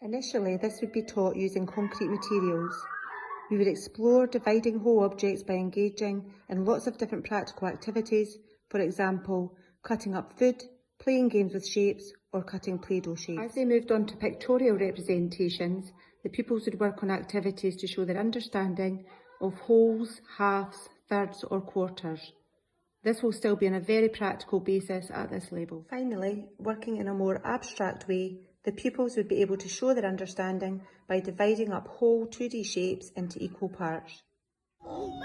Initially, this would be taught using concrete materials. We would explore dividing whole objects by engaging in lots of different practical activities, for example, cutting up food, playing games with shapes, or cutting Play-Doh shapes. As they moved on to pictorial representations, the pupils would work on activities to show their understanding of wholes, halves, thirds, or quarters. This will still be on a very practical basis at this level. Finally, working in a more abstract way, the pupils would be able to show their understanding by dividing up whole 2D shapes into equal parts. 5.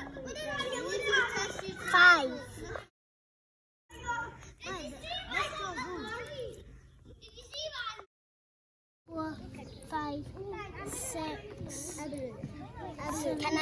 4, 5, 6, 7, 8, 10.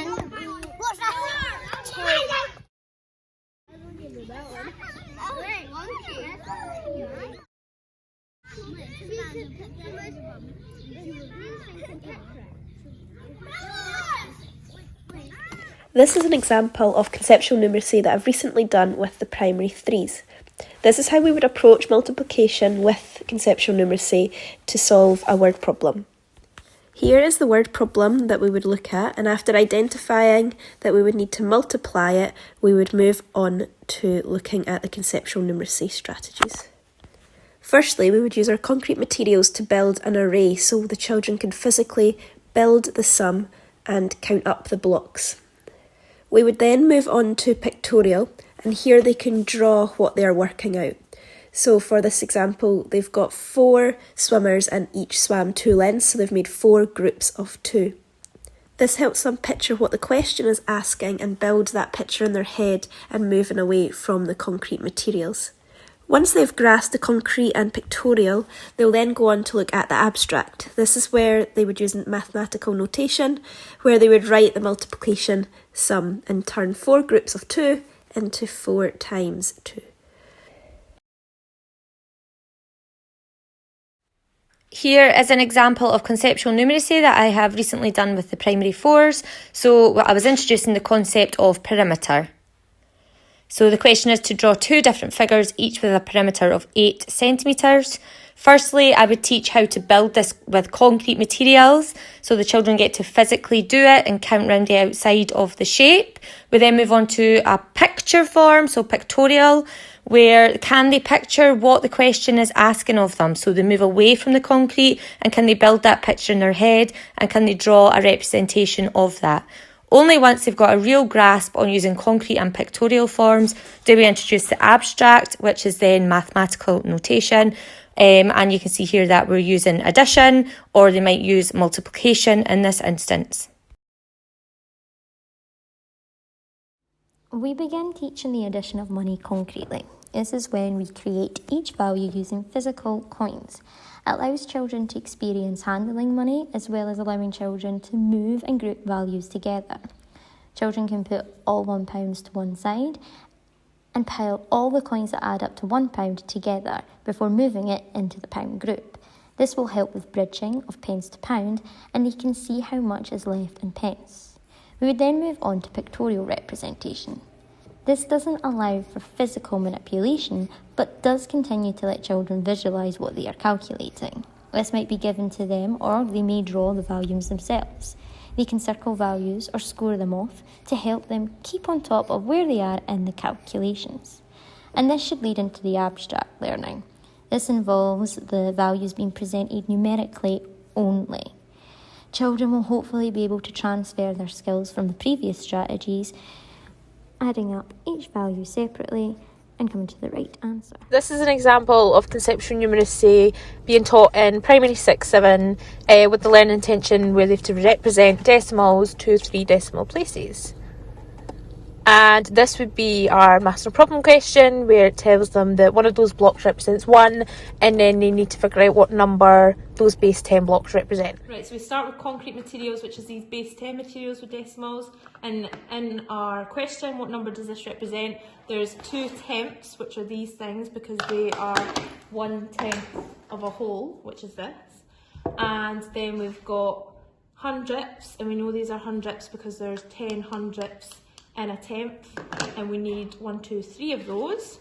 This is an example of conceptual numeracy that I've recently done with the primary 3s. This is how we would approach multiplication with conceptual numeracy to solve a word problem. Here is the word problem that we would look at, and after identifying that we would need to multiply it, we would move on to looking at the conceptual numeracy strategies. Firstly, we would use our concrete materials to build an array so the children can physically build the sum and count up the blocks. We would then move on to pictorial, and here they can draw what they are working out. So for this example, they've got 4 swimmers and each swam 2 lengths, so they've made 4 groups of 2. This helps them picture what the question is asking and build that picture in their head and moving away from the concrete materials. Once they've grasped the concrete and pictorial, they'll then go on to look at the abstract. This is where they would use mathematical notation, where they would write the multiplication sum and turn 4 groups of 2 into 4 times 2. Here is an example of conceptual numeracy that I have recently done with the primary 4s. So I was introducing the concept of perimeter. So the question is to draw 2 different figures, each with a perimeter of 8 centimetres. Firstly, I would teach how to build this with concrete materials, so the children get to physically do it and count round the outside of the shape. We then move on to a picture form, so pictorial, where can they picture what the question is asking of them? So they move away from the concrete and can they build that picture in their head and can they draw a representation of that? Only once they've got a real grasp on using concrete and pictorial forms do we introduce the abstract, which is then mathematical notation. And you can see here that we're using addition, or they might use multiplication in this instance. We begin teaching the addition of money concretely. This is when we create each value using physical coins. It allows children to experience handling money as well as allowing children to move and group values together. Children can put all £1 to one side and pile all the coins that add up to £1 together before moving it into the pound group. This will help with bridging of pence to pound, and they can see how much is left in pence. We would then move on to pictorial representation. This doesn't allow for physical manipulation, but does continue to let children visualise what they are calculating. This might be given to them, or they may draw the values themselves. They can circle values or score them off to help them keep on top of where they are in the calculations. And this should lead into the abstract learning. This involves the values being presented numerically only. Children will hopefully be able to transfer their skills from the previous strategies, adding up each value separately and coming to the right answer. This is an example of conceptual numeracy being taught in primary 6-7 with the learning intention where they have to represent decimals to 3 decimal places. And this would be our master problem question, where it tells them that one of those blocks represents 1, and then they need to figure out what number those base 10 blocks represent. Right, so we start with concrete materials, which is these base 10 materials with decimals. And in our question, what number does this represent? There's 2 tenths, which are these things, because they are 1/10 of a whole, which is this. And then we've got hundredths, and we know these are hundredths because there's 10 hundredths in a tenth, and we need 1, 2, 3 of those,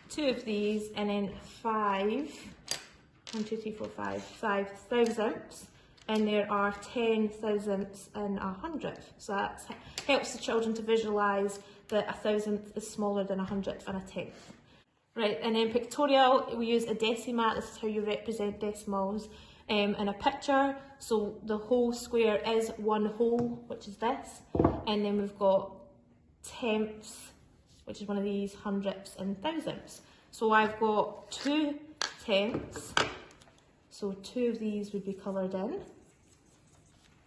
2 of these, and then 5 1, 2, 3, 4, 5 thousandths, and there are 10 thousandths in a hundredth. So that helps the children to visualise that a thousandth is smaller than a hundredth and a tenth. Right, and then pictorial, we use a decimat. This is how you represent decimals in a picture. So the whole square is one whole, which is this, and then we've got tenths, which is one of these, hundredths and thousandths. So I've got 2 tenths, so 2 of these would be coloured in,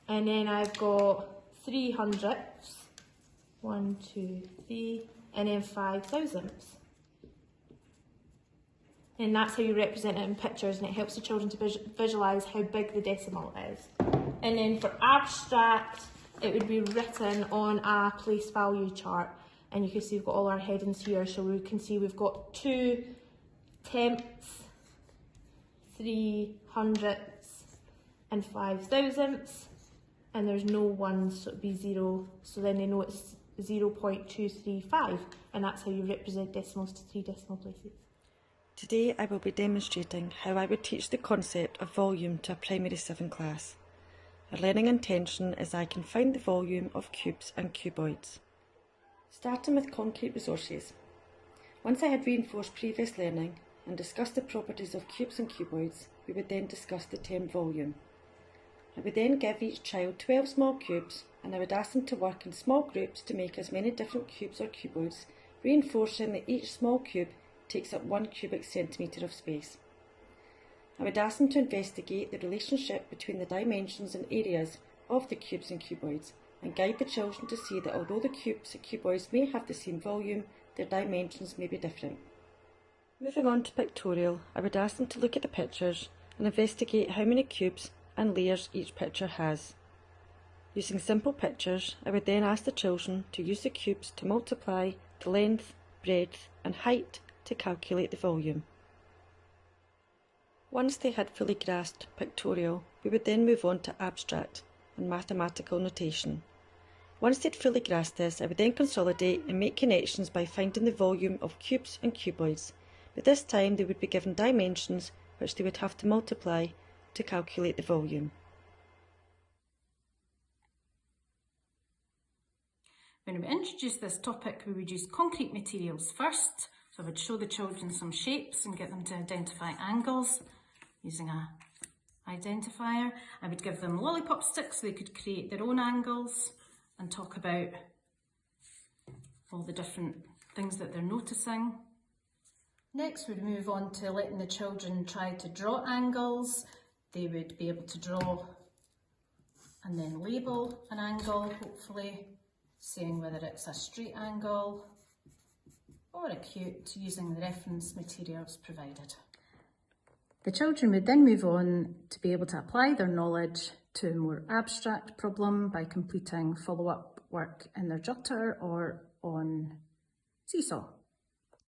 and then I've got 3 hundredths, 1, 2, 3, and then 5 thousandths. And that's how you represent it in pictures, and it helps the children to visualise how big the decimal is. And then for abstract, it would be written on a place value chart, and you can see we've got all our headings here, so we can see we've got 2 tenths, 3 hundredths, and 5 thousandths, and there's no ones, so it'd be 0, so then they know it's 0.235, and that's how you represent decimals to 3 decimal places. Today I will be demonstrating how I would teach the concept of volume to a primary 7 class. Our learning intention is I can find the volume of cubes and cuboids. Starting with concrete resources. Once I had reinforced previous learning and discussed the properties of cubes and cuboids, we would then discuss the term volume. I would then give each child 12 small cubes, and I would ask them to work in small groups to make as many different cubes or cuboids, reinforcing that each small cube takes up 1 cubic centimetre of space. I would ask them to investigate the relationship between the dimensions and areas of the cubes and cuboids, and guide the children to see that although the cubes and cuboids may have the same volume, their dimensions may be different. Moving on to pictorial, I would ask them to look at the pictures and investigate how many cubes and layers each picture has. Using simple pictures, I would then ask the children to use the cubes to multiply the length, breadth and height to calculate the volume. Once they had fully grasped pictorial, we would then move on to abstract and mathematical notation. Once they'd fully grasped this, I would then consolidate and make connections by finding the volume of cubes and cuboids, but this time they would be given dimensions which they would have to multiply to calculate the volume. When we introduced this topic, we would use concrete materials first. So I would show the children some shapes and get them to identify angles using an identifier. I would give them lollipop sticks so they could create their own angles and talk about all the different things that they're noticing. Next, we'd move on to letting the children try to draw angles. They would be able to draw and then label an angle, hopefully saying whether it's a straight angle or acute, using the reference materials provided. The children would then move on to be able to apply their knowledge to a more abstract problem by completing follow-up work in their jotter or on Seesaw.